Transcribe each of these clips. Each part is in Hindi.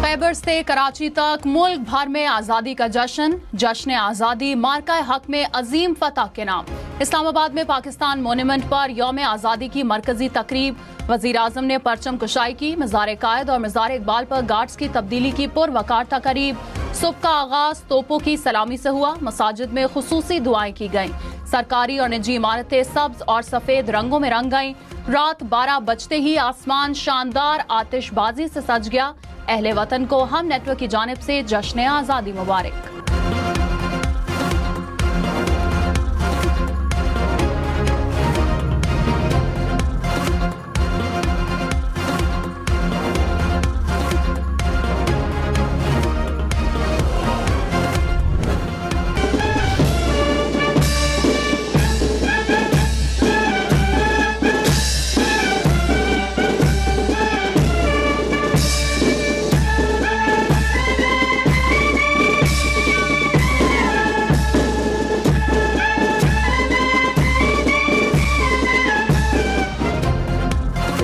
खैबर से कराची तक मुल्क भर में आज़ादी का जश्न। जश्न आज़ादी मार्का हक में अजीम फतह के नाम। इस्लामाबाद में पाकिस्तान मोन्यूमेंट पर यौम आज़ादी की मरकजी तकरीब। वज़ीर आज़म ने परचम कुशाई की। मज़ार कायद और मज़ार इकबाल पर गार्ड्स की तब्दीली की पुरवकार तकरीब। सुबह का आगाज तोपों की सलामी से हुआ। मसाजिद में खुसूसी दुआएं की गईं। सरकारी और निजी इमारतें सब्ज और सफेद रंगों में रंग गईं। रात 12 बजते ही आसमान शानदार आतिशबाजी से सज गया। अहले वतन को हम नेटवर्क की जानिब से जश्न आज़ादी मुबारक।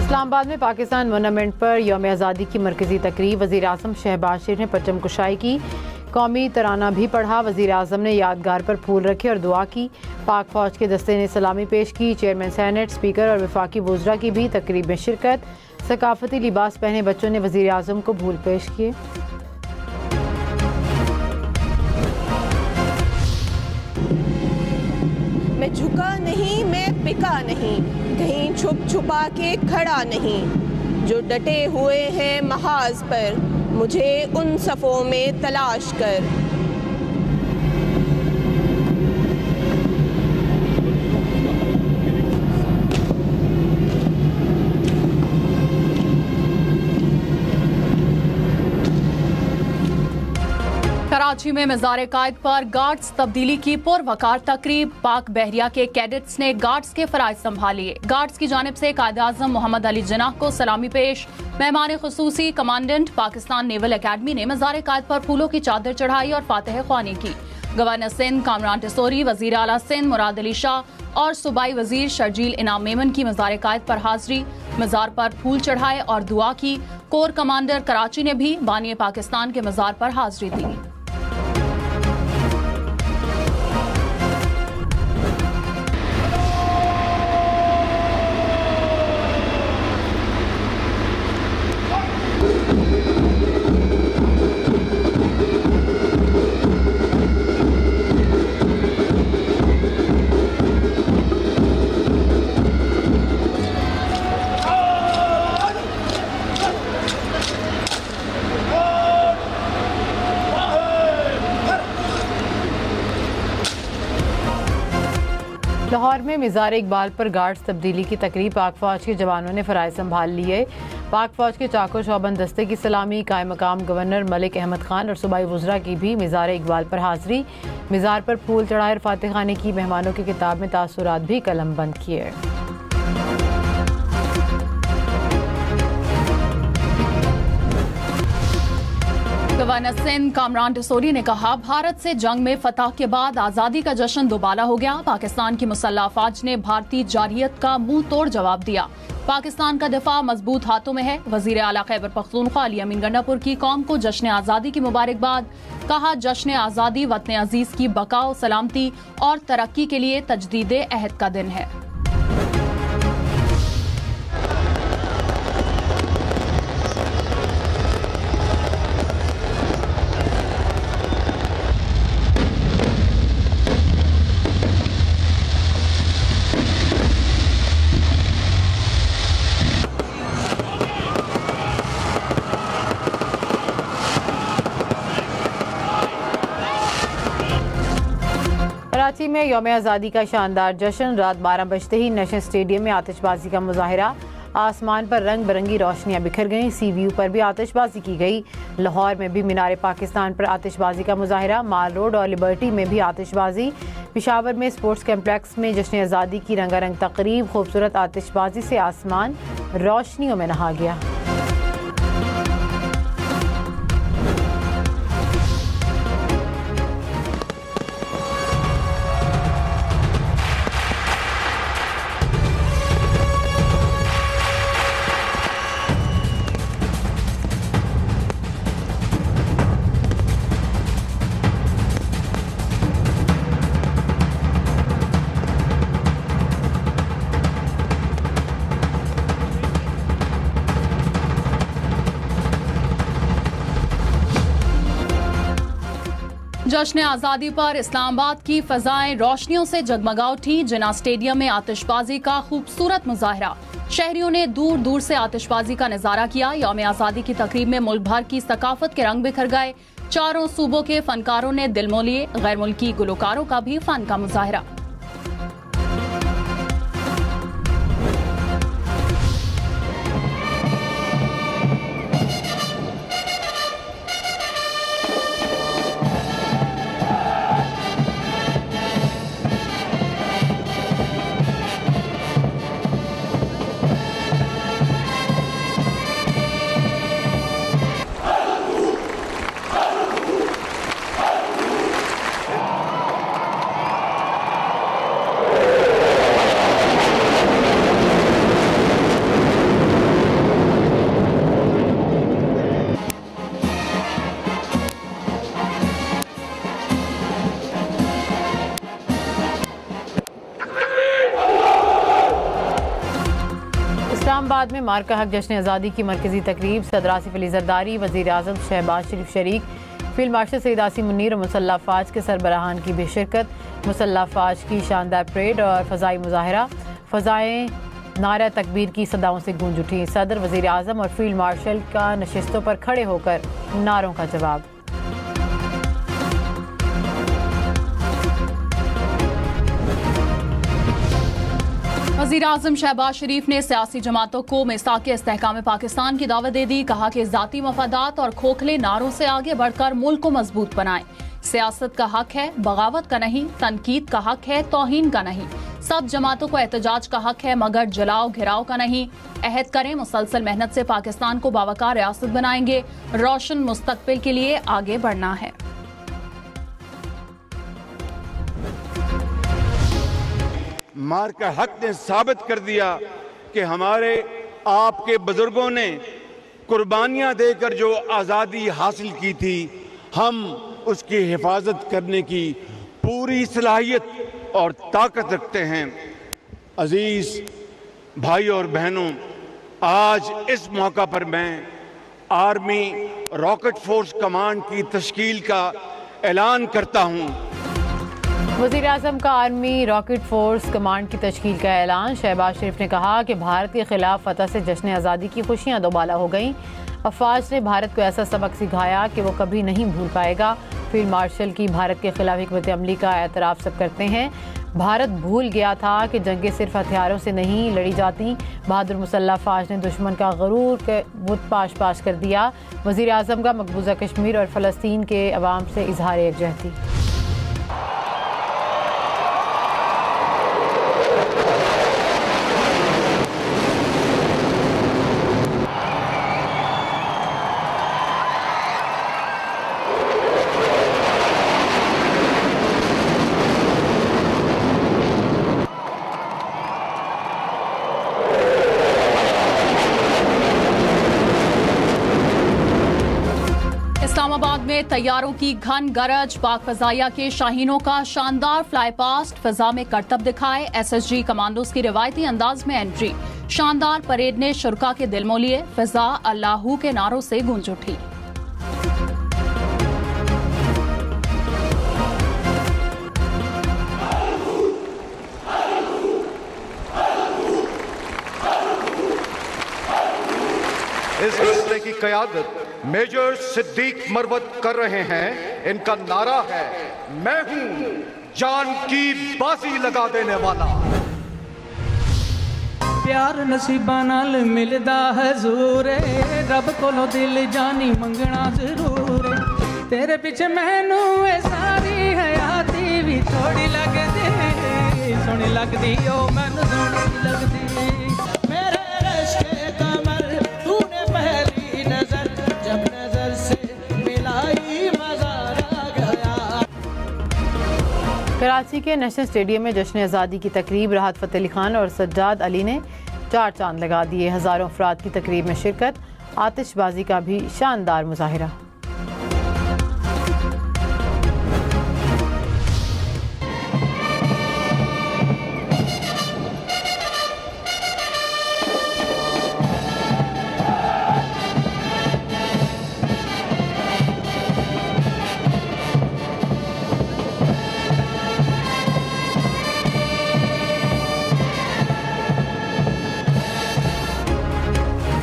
इस्लामाबाद में पाकिस्तान मोन्यूमेंट पर यौम आज़ादी की मरकजी तकरीब। वज़ीर आज़म शहबाज शरीफ ने परचम कुशाई की। कौमी तराना भी पढ़ा। वज़ीर आज़म ने यादगार पर फूल रखे और दुआ की। पाक फौज के दस्ते ने सलामी पेश की। चेयरमैन सेनेट, स्पीकर और वफाकी वज़रा की भी तकरीब में शिरकत। सकाफती लिबास पहने बच्चों ने वज़ीर आज़म को फूल पेश किए। मैं झुका नहीं, मैं बिका नहीं, कहीं छुप छुपा के खड़ा नहीं। जो डटे हुए हैं महाज पर, मुझे उन सफ़ों में तलाश कर। कराची में मज़ार कायद पर गार्ड्स तब्दीली की पुरवकार तकरीब। पाक बहरिया के कैडेट्स ने गार्ड्स के फराइज संभालिए। गार्ड्स की जानिब से कायद आज़म मोहम्मद अली जिन्नाह को सलामी पेश। मेहमान खुसूसी कमांडेंट पाकिस्तान नेवल अकेडमी ने मज़ार कायद पर फूलों की चादर चढ़ाई और फातह ख्वानी की। गवर्नर सिंध कामरान टिसोरी, वज़ीर आला सिंध मुराद अली शाह और सूबाई वज़ीर शर्जील इनाम मेमन की मज़ार कायद पर हाजिरी। मज़ार पर फूल चढ़ाए और दुआ की। कोर कमांडर कराची ने भी बानी पाकिस्तान के मज़ार पर हाजिरी दी। लाहौर में मज़ार इकबाल पर गार्ड्स तब्दीली की तकरीब। पाक फौज के जवानों ने फराइज संभाल लिए। पाक फौज के चाको शौबन दस्ते की सलामी। कायम मकाम गवर्नर मलिक अहमद खान और सूबाई वज़रा की भी मज़ार इकबाल पर हाजिरी। मज़ार पर फूल चढ़ाए और फातह खाने की। मेहमानों की किताब में तासुरात भी कलम बंद किए। गवर्नर सिंध कामरान टिसोरी ने कहा, भारत से जंग में फतह के बाद आज़ादी का जश्न दोबाला हो गया। पाकिस्तान की मुसल्लह अफवाज ने भारतीय जारहियत का मुंह तोड़ जवाब दिया। पाकिस्तान का दिफा मजबूत हाथों में है। वज़ीर आला खैबर पख्तूनख्वा अली अमीन गंडापुर की कौम को जश्न आज़ादी की मुबारकबाद। कहा, जश्न आज़ादी वतन अजीज की बकाओ, सलामती और तरक्की के लिए तजदीद अहद का दिन है। कराची में यौम आज़ादी का शानदार जश्न। रात 12 बजते ही नेशनल स्टेडियम में आतिशबाजी का मुजाहिरा। आसमान पर रंग बिरंगी रोशनियां बिखर गईं। सी व्यू पर भी आतिशबाजी की गई। लाहौर में भी मीनार पाकिस्तान पर आतिशबाजी का मुजाहिरा। माल रोड और लिबर्टी में भी आतिशबाजी। पेशावर में स्पोर्ट्स कम्प्लेक्स में जश्न आज़ादी की रंगारंग तकरीब। खूबसूरत आतिशबाजी से आसमान रोशनियों में नहा गया। जश्न आज़ादी पर इस्लामाबाद की फजाएं रोशनियों से जगमगा उठी। जिन्ना स्टेडियम में आतिशबाजी का खूबसूरत मुजाहरा। शहरियों ने दूर दूर से आतिशबाजी का नजारा किया। यौम आज़ादी की तकरीब में मुल्क भर की सकाफत के रंग बिखर गए। चारों सूबों के फनकारों ने दिल मोह लिए। गैर मुल्की गुलकारों का भी फन का मुजाहरा। इस्लामाबाद में मार्का हक जश्न आज़ादी की मरकजी तकरीब। सदर आसिफ अली जरदारी, वज़ीर आज़म शहबाज शरीफ शरीक, फील्ड मार्शल सईद आसिम मुन्नीर और मुसल्लह फ़ौज के सरबराहान की भी शिरकत। मुसल्लह फ़ौज की शानदार परेड और फ़ज़ाई मुजाहरा। फ़ज़ाएँ नारा तकबीर की सदाओं से गूंज उठी। सदर, वज़ीर आज़म और फील्ड मार्शल का नशिस्तों पर खड़े होकर नारों का जवाब। वज़ीर आज़म शहबाज शरीफ ने सियासी जमातों को मिसाक़े इस्तेहकाम पाकिस्तान की दावत दे दी। कहा कि ज़ाती मफादात और खोखले नारों से आगे बढ़कर मुल्क को मजबूत बनाएं। सियासत का हक है, बगावत का नहीं। तनकीद का हक है, तौहीन का नहीं। सब जमातों को एहतजाज का हक है, मगर जलाओ घिराव का नहीं। अहद करें, मुसलसल मेहनत से पाकिस्तान को बावकार रियासत बनाएंगे। रोशन मुस्तकबिल के लिए आगे बढ़ना है। मार्का हक ने साबित कर दिया कि हमारे आपके बुजुर्गों ने कुर्बानियां देकर जो आज़ादी हासिल की थी, हम उसकी हिफाजत करने की पूरी सलाहियत और ताकत रखते हैं। अजीज भाई और बहनों, आज इस मौका पर मैं आर्मी रॉकेट फोर्स कमांड की तश्कील का ऐलान करता हूँ। वज़ीर आज़म का आर्मी रॉकेट फोर्स कमांड की तश्कील का ऐलान। शहबाज शरीफ ने कहा कि भारत के खिलाफ फतह से जश्न आज़ादी की खुशियाँ दोबाला हो गईं। अफवाज ने भारत को ऐसा सबक सिखाया कि वो कभी नहीं भूल पाएगा। फील्ड मार्शल की भारत के खिलाफ हिकमत अमली का एतराफ़ सब करते हैं। भारत भूल गया था कि जंगें सिर्फ हथियारों से नहीं लड़ी जाती। बहादुर मुसल्लह फ़ौज ने दुश्मन का गरूर के बुत पाश पाश कर दिया। वज़ीर आज़म का मकबूजा कश्मीर और फ़लस्तीन के अवाम से इजहार यकजहती। इस्लामाबाद में तैयारों की घन गरज। पाक फजाइया के शाहीनों का शानदार फ्लाई पास्ट। फजा में करतब दिखाए। SSG कमांडोज की रिवायती अंदाज में एंट्री। शानदार परेड ने शुरका के दिल मोह लिए। फजा अल्लाहू के नारों से गूंज उठी। इस रस्ते की क़यादत मेजर सिद्दीक मरवत कर रहे हैं। इनका नारा है, मैं हूं जान की बाजी लगा देने वाला। प्यार नसीबा नाल मिलदा हजूर, रब कोलों दिल जानी मंगना जरूर। तेरे पीछे मैनू सारी हयाती भी थोड़ी लगदी, सोहनी लगदी ओ मैनू सोहनी लगदी। मेरे रश्के कमर तूने पहली नजर, जब नजर से मिलाई मजा आ गया। कराची के नेशनल स्टेडियम में जश्न आज़ादी की तकरीब। राहत फ़तेह अली खान और सज्जाद अली ने 4 चांद लगा दिए। हज़ारों अफराद की तकरीब में शिरकत। आतिशबाजी का भी शानदार मुजाहिरा।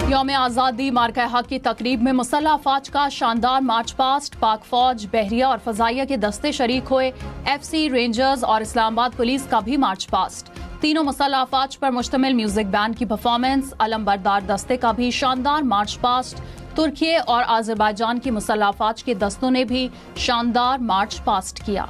यौम आज़ादी मार्का हक की तकरीब में मुसल्लह अफवाज का शानदार मार्च पास्ट। पाक फौज, बहरिया और फजाइया के दस्ते शरीक हुए। FC, रेंजर्स और इस्लामाबाद पुलिस का भी मार्च पास्ट। तीनों मुसल्लह अफवाज पर मुश्तमिल म्यूजिक बैंड की परफॉर्मेंस। अलमबरदार दस्ते का भी शानदार मार्च पास्ट। तुर्की और आज़रबाईजान की मुसल्लह अफवाज के दस्तों ने भी शानदार मार्च पास्ट किया।